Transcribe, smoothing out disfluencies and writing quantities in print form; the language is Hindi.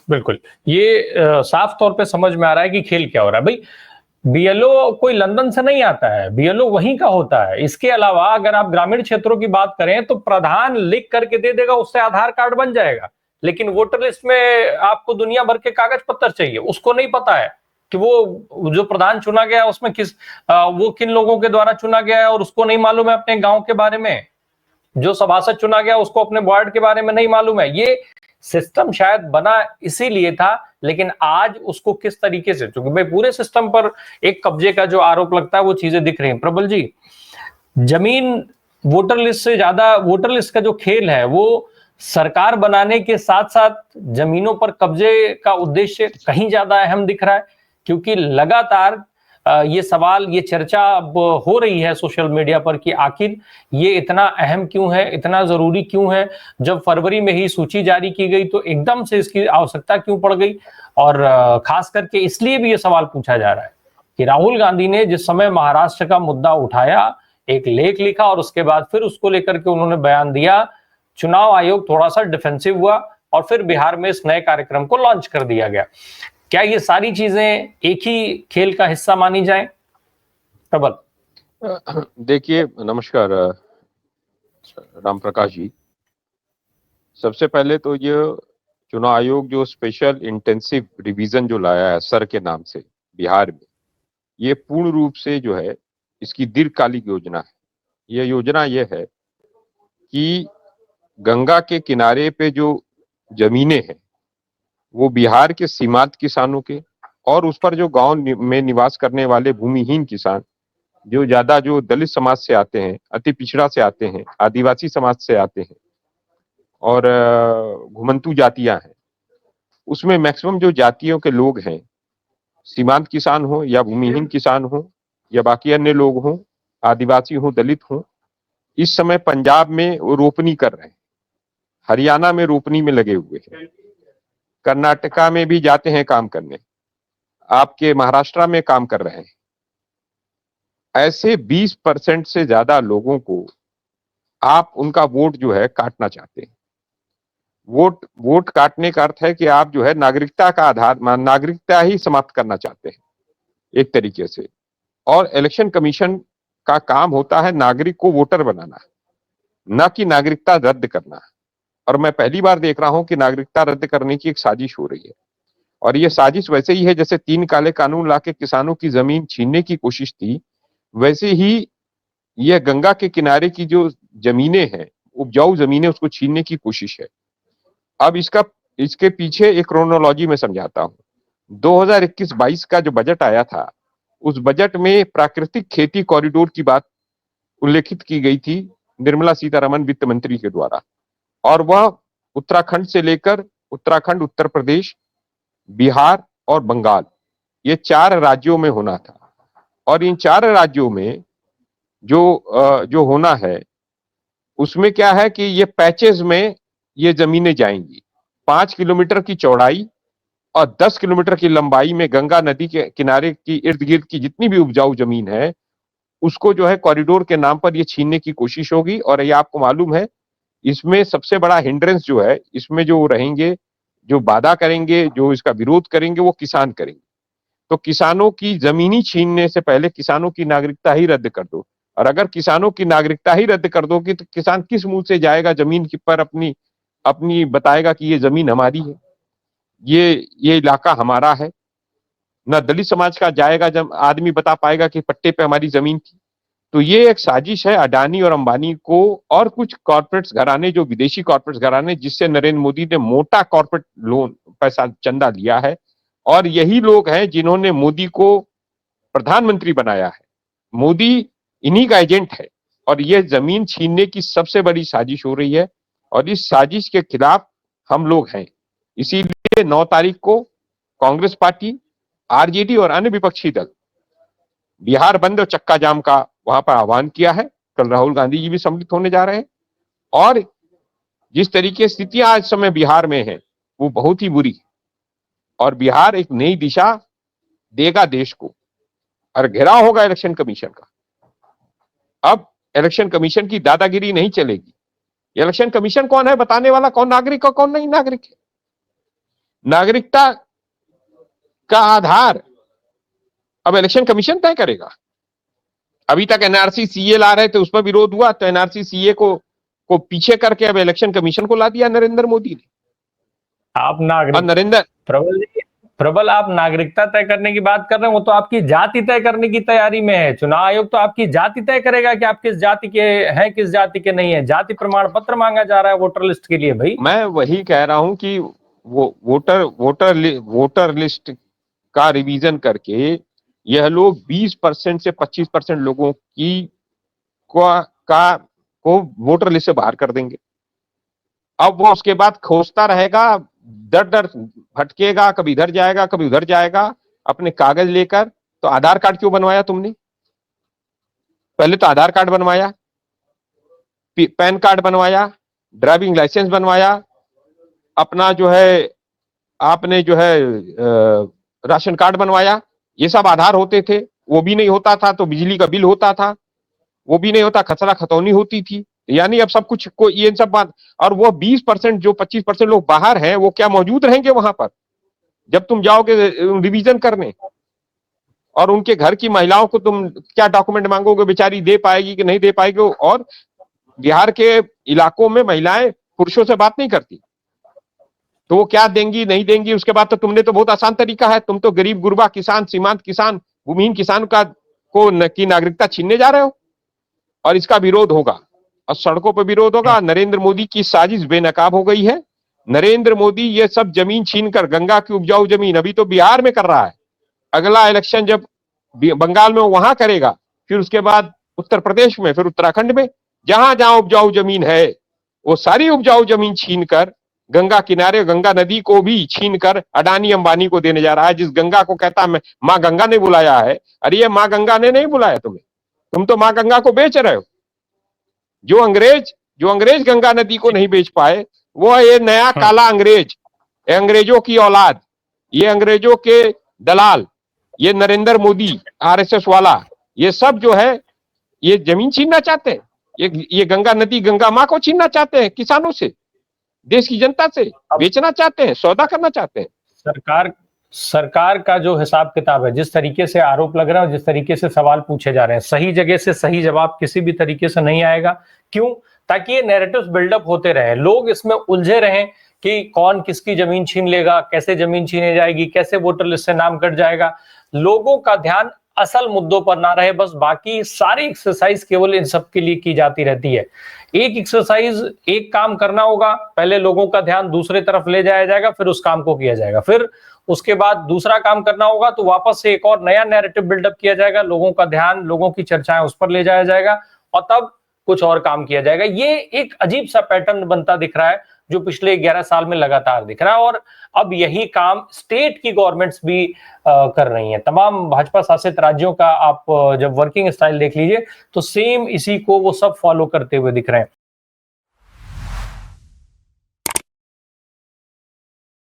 बिल्कुल। ये साफ तौर पे समझ में आ रहा है कि खेल क्या हो रहा है। भाई, बीएलओ कोई लंदन से नहीं आता है, बीएलओ वहीं का होता है। इसके अलावा अगर आप ग्रामीण क्षेत्रों की बात करें तो प्रधान लिख करके दे देगा, उससे आधार कार्ड बन जाएगा। लेकिन वोटर लिस्ट में आपको दुनिया भर के कागज पत्तर चाहिए। उसको नहीं पता है कि वो जो प्रधान चुना गया उसमें वो किन लोगों के द्वारा चुना गया है, और उसको नहीं मालूम है अपने गांव के बारे में। जो सभासद चुना गया उसको अपने वार्ड के बारे में नहीं मालूम है। ये सिस्टम शायद बना इसीलिए था, लेकिन आज उसको किस तरीके से, क्योंकि भाई पूरे सिस्टम पर एक कब्जे का जो आरोप लगता है वो चीजें दिख रही हैं। प्रबल जी, जमीन वोटर लिस्ट से ज्यादा, वोटर लिस्ट का जो खेल है वो सरकार बनाने के साथ साथ जमीनों पर कब्जे का उद्देश्य कहीं ज्यादा अहम दिख रहा है। क्योंकि लगातार ये सवाल, ये चर्चा अब हो रही है सोशल मीडिया पर कि आखिर ये इतना अहम क्यों है, इतना जरूरी क्यों है। जब फरवरी में ही सूची जारी की गई तो एकदम से इसकी आवश्यकता क्यों पड़ गई। और खास करके इसलिए भी ये सवाल पूछा जा रहा है कि राहुल गांधी ने जिस समय महाराष्ट्र का मुद्दा उठाया, एक लेख लिखा और उसके बाद फिर उसको लेकर के उन्होंने बयान दिया, चुनाव आयोग थोड़ा सा डिफेंसिव हुआ और फिर बिहार में इस नए कार्यक्रम को लॉन्च कर दिया गया। क्या ये सारी चीजें एक ही खेल का हिस्सा मानी जाएं? प्रबल। देखिए, नमस्कार राम प्रकाश जी। सबसे पहले तो ये चुनाव आयोग जो स्पेशल इंटेंसिव रिवीजन जो लाया है सर के नाम से बिहार में, ये पूर्ण रूप से जो है इसकी दीर्घकालिक योजना है। ये योजना ये है कि गंगा के किनारे पे जो जमीनें हैं वो बिहार के सीमांत किसानों के, और उस पर जो गांव में निवास करने वाले भूमिहीन किसान, जो दलित समाज से आते हैं, अति पिछड़ा से आते हैं, आदिवासी समाज से आते हैं और घुमंतू जातियां हैं, उसमें मैक्सिमम जो जातियों के लोग हैं, सीमांत किसान हो या भूमिहीन किसान हो या बाकी अन्य लोग हों, आदिवासी हो, दलित हो, इस समय पंजाब में वो रोपनी कर रहे हैं, हरियाणा में रोपनी में लगे हुए हैं, कर्नाटका में भी जाते हैं काम करने, आपके महाराष्ट्र में काम कर रहे हैं। ऐसे 20% से ज्यादा लोगों को आप उनका वोट जो है काटना चाहते हैं। वोट काटने का अर्थ है कि आप जो है नागरिकता का आधार, नागरिकता ही समाप्त करना चाहते हैं एक तरीके से। और इलेक्शन कमीशन का काम होता है नागरिक को वोटर बनाना, न कि नागरिकता रद्द करना। और मैं पहली बार देख रहा हूं कि नागरिकता रद्द करने की एक साजिश हो रही है। और ये साजिश वैसे ही है जैसे 3 काले कानून लाके किसानों की जमीन छीनने की कोशिश थी, वैसे ही यह गंगा के किनारे की जो जमीनें हैं, उपजाऊ जमीनें, उसको छीनने की कोशिश है। अब इसके पीछे एक क्रोनोलॉजी में समझाता हूं। 2021-22 का जो बजट आया था, उस बजट में प्राकृतिक खेती कॉरिडोर की बात उल्लेखित की गई थी निर्मला सीतारमण वित्त मंत्री के द्वारा, और वह उत्तराखंड से लेकर उत्तराखंड, उत्तर प्रदेश, बिहार और बंगाल, ये 4 राज्यों में होना था। और इन 4 राज्यों में जो होना है उसमें क्या है कि ये पैचेज में ये जमीनें जाएंगी। 5 किलोमीटर की चौड़ाई और 10 किलोमीटर की लंबाई में गंगा नदी के किनारे की इर्द गिर्द की जितनी भी उपजाऊ जमीन है, उसको जो है कॉरिडोर के नाम पर ये छीनने की कोशिश होगी। और ये आपको मालूम है, इसमें सबसे बड़ा हिंड्रेंस जो है, इसमें जो रहेंगे, जो बाधा करेंगे, जो इसका विरोध करेंगे, वो किसान करेंगे। तो किसानों की जमीनी छीनने से पहले किसानों की नागरिकता ही रद्द कर दो। और अगर किसानों की नागरिकता ही रद्द कर दोगे तो किसान किस मुंह से जाएगा जमीन पर अपनी अपनी बताएगा कि ये जमीन हमारी है, ये इलाका हमारा है। न दलित समाज का जाएगा जब आदमी बता पाएगा कि पट्टे पे हमारी जमीन थी। तो ये एक साजिश है अडानी और अंबानी को और कुछ कॉर्पोरेट्स घराने, जो विदेशी कॉर्पोरेट्स घराने, जिससे नरेंद्र मोदी ने मोटा कॉर्पोरेट लोन पैसा चंदा लिया है। और यही लोग हैं जिन्होंने मोदी को प्रधानमंत्री बनाया है। मोदी इन्हीं का एजेंट है और यह जमीन छीनने की सबसे बड़ी साजिश हो रही है। और इस साजिश के खिलाफ हम लोग हैं। इसीलिए 9 तारीख को कांग्रेस पार्टी, आरजेडी और अन्य विपक्षी दल बिहार बंद और चक्का जाम का वहां पर आह्वान किया है। कल राहुल गांधी जी भी सम्मिलित होने जा रहे हैं। और जिस तरीके स्थितियां आज समय बिहार में है वो बहुत ही बुरी है। और बिहार एक नई दिशा देगा देश को। और घेराव होगा इलेक्शन कमीशन का। अब इलेक्शन कमीशन की दादागिरी नहीं चलेगी। इलेक्शन कमीशन कौन है बताने वाला, कौन नागरिक और कौन नहीं नागरिक है। नागरिकता का आधार अब इलेक्शन कमीशन तय करेगा। अभी तक एनआरसी सीए ला रहे थे, उस पर विरोध हुआ, तो एनआरसी सीए को पीछे करके अब इलेक्शन कमीशन को ला दिया नरेंद्र मोदी ने। आप और नरेंद्र प्रबल आप नागरिकता तय करने की बात कर रहे हैं, वो तो आपकी जाति तय करने की तैयारी में है। चुनाव आयोग तो आपकी जाति तय करेगा कि आप किस जाति के हैं, किस जाति के नहीं है। जाति प्रमाण पत्र मांगा जा रहा है वोटर लिस्ट के लिए। भाई मैं वही कह रहा हूं कि वो वोटर लिस्ट का रिवीजन करके यह लोग 20% से 25% लोगों को वोटर लिस्ट से बाहर कर देंगे। अब वो उसके बाद खोजता रहेगा, दर दर भटकेगा, कभी इधर जाएगा कभी उधर जाएगा अपने कागज लेकर। तो आधार कार्ड क्यों बनवाया तुमने? पहले तो आधार कार्ड बनवाया, पैन कार्ड बनवाया, ड्राइविंग लाइसेंस बनवाया, अपना जो है आपने जो है राशन कार्ड बनवाया। ये सब आधार होते थे। वो भी नहीं होता था तो बिजली का बिल होता था, वो भी नहीं होता, खसरा खतौनी होती थी। यानी अब सब कुछ को ये सब बात। और वो 20% जो 25% लोग बाहर हैं, वो क्या मौजूद रहेंगे वहां पर जब तुम जाओगे रिवीजन करने? और उनके घर की महिलाओं को तुम क्या डॉक्यूमेंट मांगोगे? बेचारी दे पाएगी कि नहीं दे पाएगी? और बिहार के इलाकों में महिलाएं पुरुषों से बात नहीं करती, तो वो क्या देंगी नहीं देंगी? उसके बाद तो तुमने तो बहुत आसान तरीका है, तुम तो गरीब गुरबा किसान, सीमांत किसान, भूमिहीन किसान की नागरिकता छीनने जा रहे हो। और इसका विरोध होगा और सड़कों पर विरोध होगा। नरेंद्र मोदी की साजिश बेनकाब हो गई है। नरेंद्र मोदी ये सब जमीन छीनकर, गंगा की उपजाऊ जमीन अभी तो बिहार में कर रहा है, अगला इलेक्शन जब बंगाल में वहां करेगा, फिर उसके बाद उत्तर प्रदेश में, फिर उत्तराखंड में, जहां जहां उपजाऊ जमीन है वो सारी उपजाऊ जमीन छीनकर गंगा किनारे, गंगा नदी को भी छीनकर अडानी अंबानी को देने जा रहा है। जिस गंगा को कहता है मां गंगा ने बुलाया है, अरे ये मां गंगा ने नहीं बुलाया तुम्हें, तुम तो मां गंगा को बेच रहे हो। जो अंग्रेज गंगा नदी को नहीं बेच पाए, वो ये नया काला अंग्रेज, अंग्रेजों की औलाद, ये अंग्रेजों के दलाल, ये नरेंद्र मोदी आरएसएस वाला, ये सब जो है ये जमीन छीनना चाहते हैं। ये गंगा नदी, गंगा मां को छीनना चाहते हैं किसानों से, देश की जनता से बेचना चाहते हैं, सौदा करना चाहते हैं। सरकार का जो हिसाब किताब है, जिस तरीके से आरोप लग रहा है, जिस तरीके से सवाल पूछे जा रहे हैं, सही जगह से सही जवाब किसी भी तरीके से नहीं आएगा। क्यों? ताकि ये नैरेटिव्स बिल्डअप होते रहे, लोग इसमें उलझे रहें कि कौन किसकी जमीन छीन लेगा, कैसे जमीन छीने जाएगी, कैसे वोटर लिस्ट से नाम कट जाएगा। लोगों का ध्यान असल मुद्दों पर ना रहे, बस बाकी सारी एक्सरसाइज केवल इन सब के लिए की जाती रहती है। एक एक्सरसाइज, एक काम करना होगा, पहले लोगों का ध्यान दूसरे तरफ ले जाया जाएगा, फिर उस काम को किया जाएगा। फिर उसके बाद दूसरा काम करना होगा तो वापस से एक और नया नैरेटिव बिल्डअप किया जाएगा, लोगों का ध्यान, लोगों की चर्चाएं उस पर ले जाया जाएगा और तब कुछ और काम किया जाएगा। ये एक अजीब सा पैटर्न बनता दिख रहा है जो पिछले 11 साल में लगातार दिख रहा है। और अब यही काम स्टेट की गवर्नमेंट्स भी कर रही हैं। तमाम भाजपा शासित राज्यों का आप जब वर्किंग स्टाइल देख लीजिए तो सेम इसी को वो सब फॉलो करते हुए दिख रहे हैं।